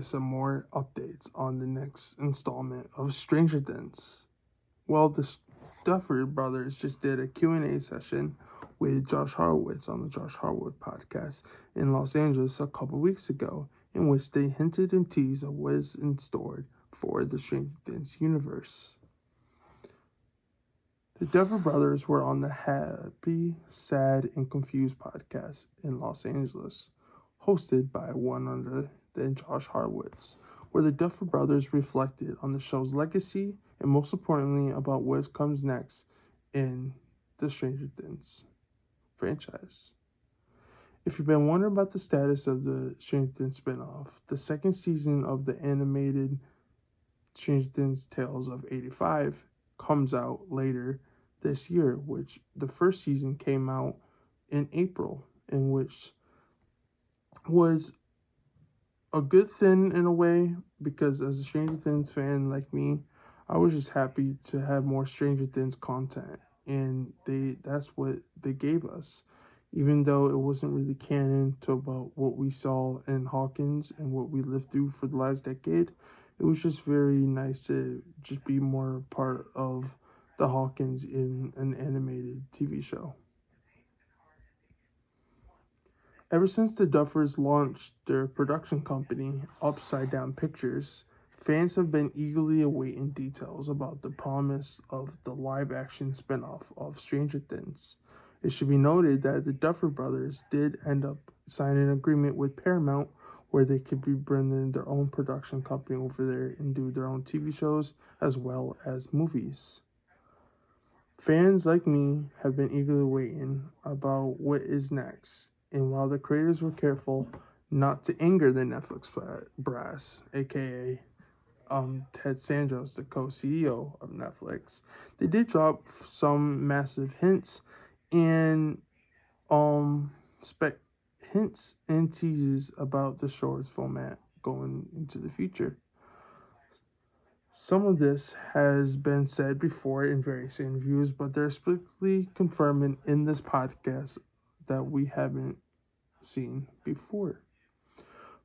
some more updates on the next installment of Stranger Things. Well, the Duffer brothers just did a Q&A session with Josh Horowitz on the Josh Horowitz podcast in Los Angeles a couple weeks ago, in which they hinted and teased of what is in store for the Stranger Things universe. The Duffer brothers were on the Happy, Sad, and Confused podcast in Los Angeles, hosted by one other than Josh Horowitz, where the Duffer brothers reflected on the show's legacy and most importantly about what comes next in the Stranger Things franchise. If you've been wondering about the status of the Stranger Things spinoff, the second season of the animated Stranger Things Tales of 85 comes out later this year, which the first season came out in April, in which was a good thing in a way, because as a Stranger Things fan like me, I was just happy to have more Stranger Things content, and that's what they gave us. Even though it wasn't really canon to about what we saw in Hawkins and what we lived through for the last decade, it was just very nice to just be more part of the Hawkins in an animated TV show. Ever since the Duffers launched their production company, Upside Down Pictures, fans have been eagerly awaiting details about the promise of the live-action spinoff of Stranger Things. It should be noted that the Duffer brothers did end up signing an agreement with Paramount where they could be bringing their own production company over there and do their own TV shows as well as movies. Fans like me have been eagerly waiting about what is next, and while the creators were careful not to anger the Netflix brass, aka Ted Sarandos, the co-CEO of Netflix, they did drop some massive hints and spec hints and teases about the show's format going into the future. Some of this has been said before in various interviews, but they're strictly confirming in this podcast that we haven't seen before.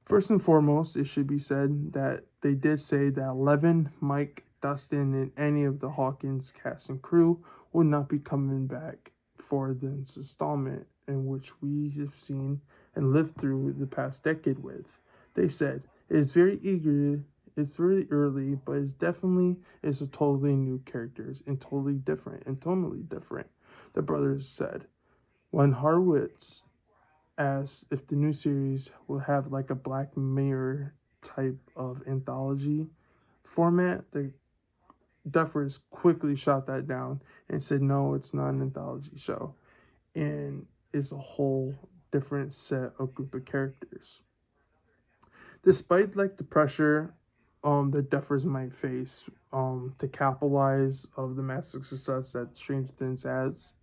First and foremost, it should be said that they did say that 11, Mike, Dustin, and any of the Hawkins cast and crew will not be coming back for this installment in which we have seen and lived through the past decade with. They said it's very early, but it's definitely is a totally new characters and totally different and tonally different. The brothers said when Horowitz asked if the new series will have like a Black Mirror type of anthology format, the Duffers quickly shot that down and said no, it's not an anthology show, and it's a whole different set of group of characters. Despite like the pressure that Duffers might face to capitalize of the massive success that Stranger Things has,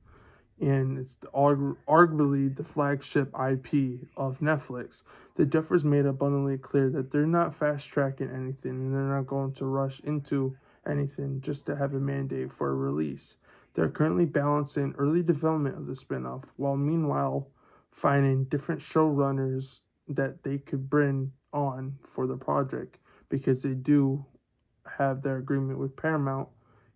and it's arguably the flagship IP of Netflix, the Duffers made abundantly clear that they're not fast tracking anything and they're not going to rush into anything just to have a mandate for a release. They're currently balancing early development of the spinoff while meanwhile finding different showrunners that they could bring on for the project, because they do have their agreement with Paramount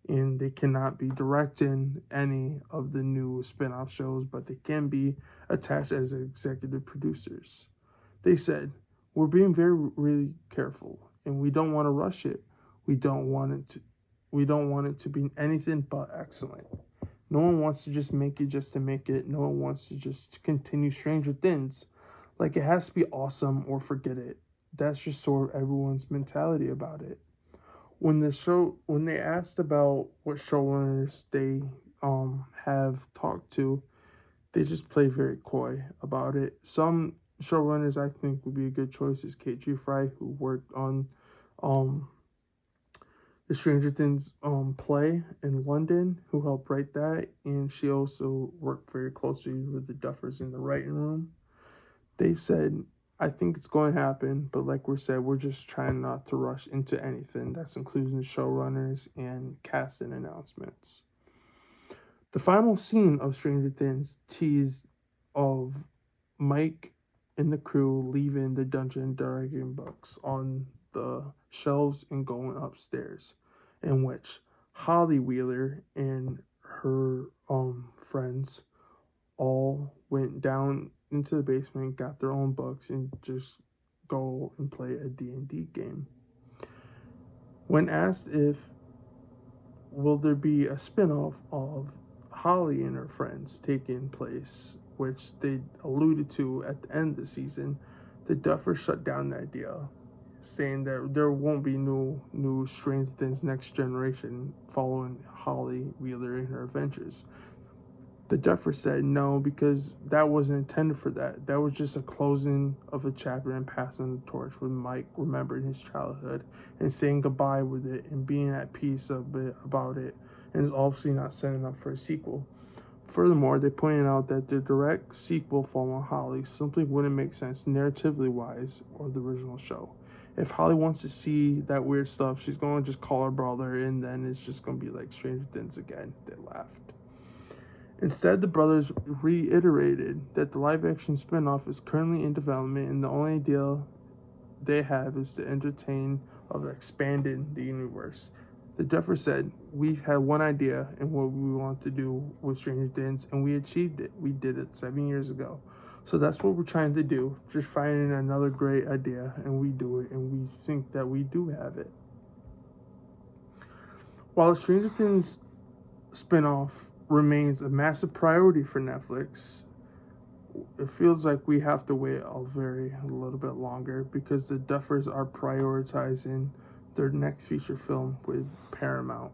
and they cannot be directing any of the new spin-off shows, but they can be attached as executive producers. They said, we're being really careful and we don't want to rush it. We don't want it to we don't want it to be anything but excellent. No one wants to just make it just to make it. No one wants to just continue Stranger Things. Like, it has to be awesome or forget it. That's just sort of everyone's mentality about it. When they asked about what showrunners they have talked to, they just play very coy about it. Some showrunners I think would be a good choice is Kate G. Fry, who worked on um the Stranger Things play in London, who helped write that, and she also worked very closely with the Duffers in the writing room. They said, I think it's going to happen, but like we said, we're just trying not to rush into anything. That's including the showrunners and casting announcements. The final scene of Stranger Things teased of Mike and the crew leaving the Dungeon and Dragon books on the shelves and going upstairs, in which Holly Wheeler and her friends all went down into the basement, got their own books, and just go and play a D&D game. When asked if will there be a spin-off of Holly and her friends taking place, which they alluded to at the end of the season, the Duffers shut down the idea, saying that there won't be new Stranger Things Next Generation following Holly Wheeler and her adventures. The Duffer said no, because that wasn't intended for that. That was just a closing of a chapter and passing the torch with Mike remembering his childhood and saying goodbye with it and being at peace a bit about it, and is obviously not setting up for a sequel. Furthermore, they pointed out that the direct sequel following Holly simply wouldn't make sense narratively wise or the original show. If Holly wants to see that weird stuff, she's going to just call her brother, and then it's just going to be like Stranger Things again. They laughed. Instead, the brothers reiterated that the live-action spin-off is currently in development, and the only idea they have is to entertain of expanding the universe. The Duffer said, "We had one idea and what we want to do with Stranger Things, and we achieved it. We did it 7 years ago. So that's what we're trying to do, just finding another great idea, and we do it, and we think that we do have it." While the Stranger Things spin-off remains a massive priority for Netflix, it feels like we have to wait a little bit longer, because the Duffers are prioritizing their next feature film with Paramount.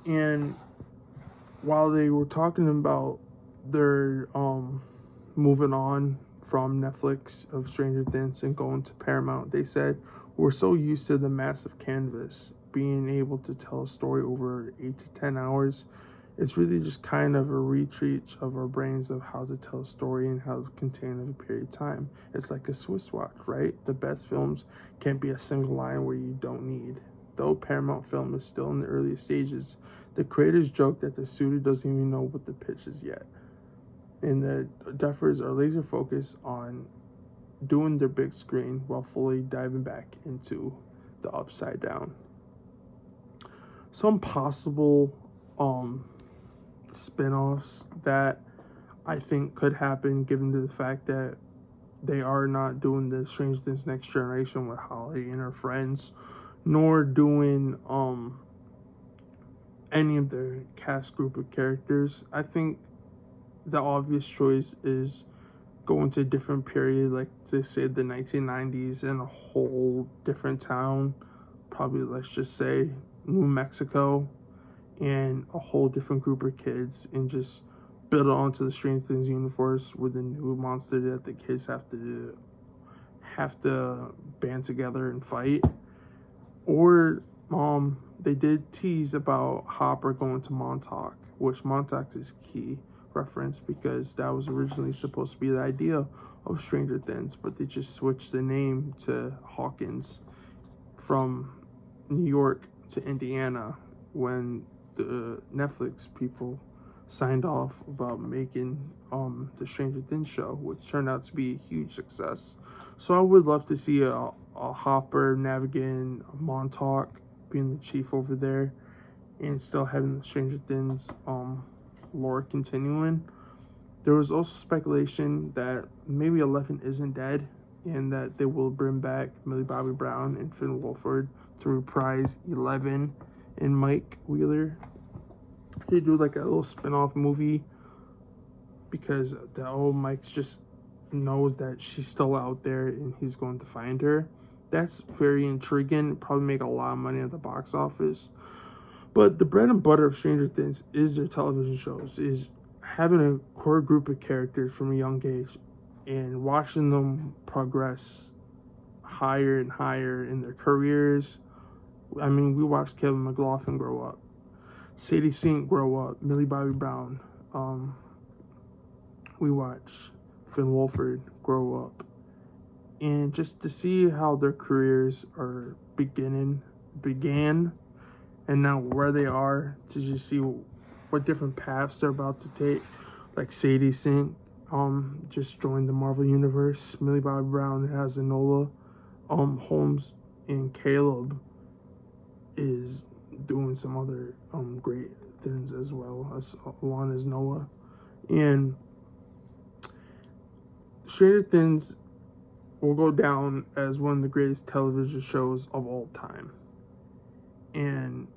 And while they were talking about their moving on from Netflix of Stranger Things and going to Paramount, they said, "We're so used to the massive canvas, being able to tell a story over 8 to 10 hours. It's really just kind of a retreat of our brains of how to tell a story and how to contain it a period of time. It's like a Swiss watch, right? The best films can't be a single line where you don't need." Though Paramount Film is still in the early stages, the creators joke that the studio doesn't even know what the pitch is yet. And the Duffers are laser focused on doing their big screen while fully diving back into the Upside Down. Some possible spin-offs that I think could happen, given the fact that they are not doing the Stranger Things Next Generation with Holly and her friends, nor doing any of the cast group of characters. I think the obvious choice is going to a different period, like they say the 1990s, in a whole different town, probably let's just say New Mexico, and a whole different group of kids, and just build it onto the Stranger Things universe with a new monster that the kids have to band together and fight. Or they did tease about Hopper going to Montauk, which Montauk is key reference, because that was originally supposed to be the idea of Stranger Things, but they just switched the name to Hawkins from New York to Indiana when the Netflix people signed off about making the Stranger Things show, which turned out to be a huge success. So I would love to see a Hopper navigating Montauk, being the chief over there, and still having the Stranger Things lore continuing. There was also speculation that maybe 11 isn't dead, and that they will bring back Millie Bobby Brown and Finn Wolfhard to reprise 11 and Mike Wheeler. They do like a little spin-off movie, because the old Mike just knows that she's still out there and he's going to find her. That's very intriguing. Probably make a lot of money at the box office. But the bread and butter of Stranger Things is their television shows, is having a core group of characters from a young age and watching them progress higher and higher in their careers. I mean, we watched Kevin McLaughlin grow up, Sadie Sink grow up, Millie Bobby Brown. We watched Finn Wolfhard grow up. And just to see how their careers are began, and now where they are, to just see what different paths they're about to take. like Sadie Sink just joined the Marvel Universe. Millie Bobby Brown has Enola Holmes, and Caleb is doing some other great things as well, as along as Noah. And Stranger Things will go down as one of the greatest television shows of all time. And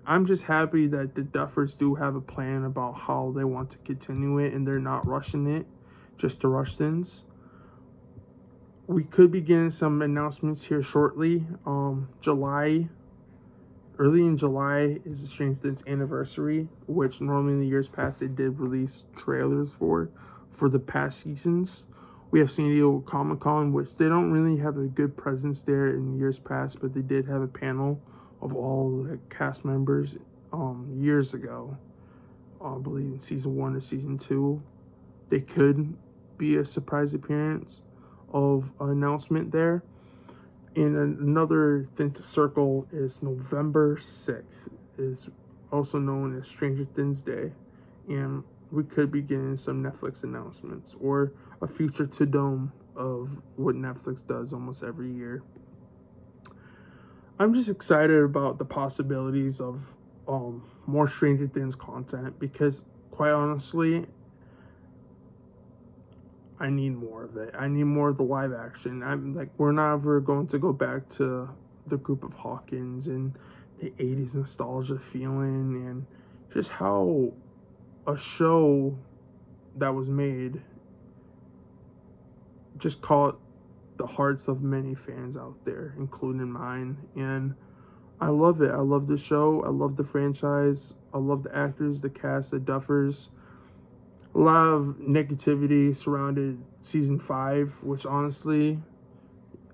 I'm just happy that the Duffers do have a plan about how they want to continue it, and they're not rushing it just to rush things. We could be getting some announcements here shortly. Early in July is the Stranger Things anniversary, which normally in the years past they did release trailers for the past seasons. We have San Diego Comic-Con, which they don't really have a good presence there in years past, but they did have a panel of all the cast members years ago. I believe in season 1 or season 2. They could be a surprise appearance of an announcement there. And another thing to circle is November 6th, is also known as Stranger Things Day. And we could be getting some Netflix announcements or a future to dome of what Netflix does almost every year. I'm just excited about the possibilities of more Stranger Things content, because quite honestly, I need more of it. I need more of the live action. I'm like, we're not ever going to go back to the group of Hawkins and the 80s nostalgia feeling, and just how a show that was made just caught the hearts of many fans out there, including mine. And I love it. I love the show. I love the franchise. I love the actors, the cast, the Duffers. A lot of negativity surrounded season 5, which honestly,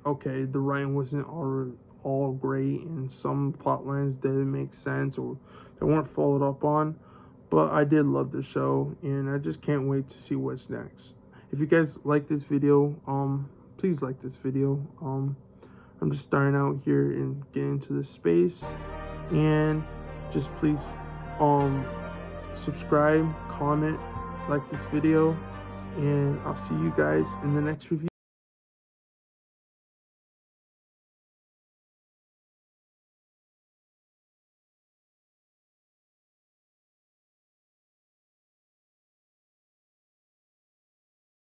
okay, the writing wasn't all great, and some plot lines didn't make sense or they weren't followed up on. But I did love the show, and I just can't wait to see what's next. If you guys like this video, please like this video. I'm just starting out here and getting into this space, and just please subscribe, comment, like this video, and I'll see you guys in the next review.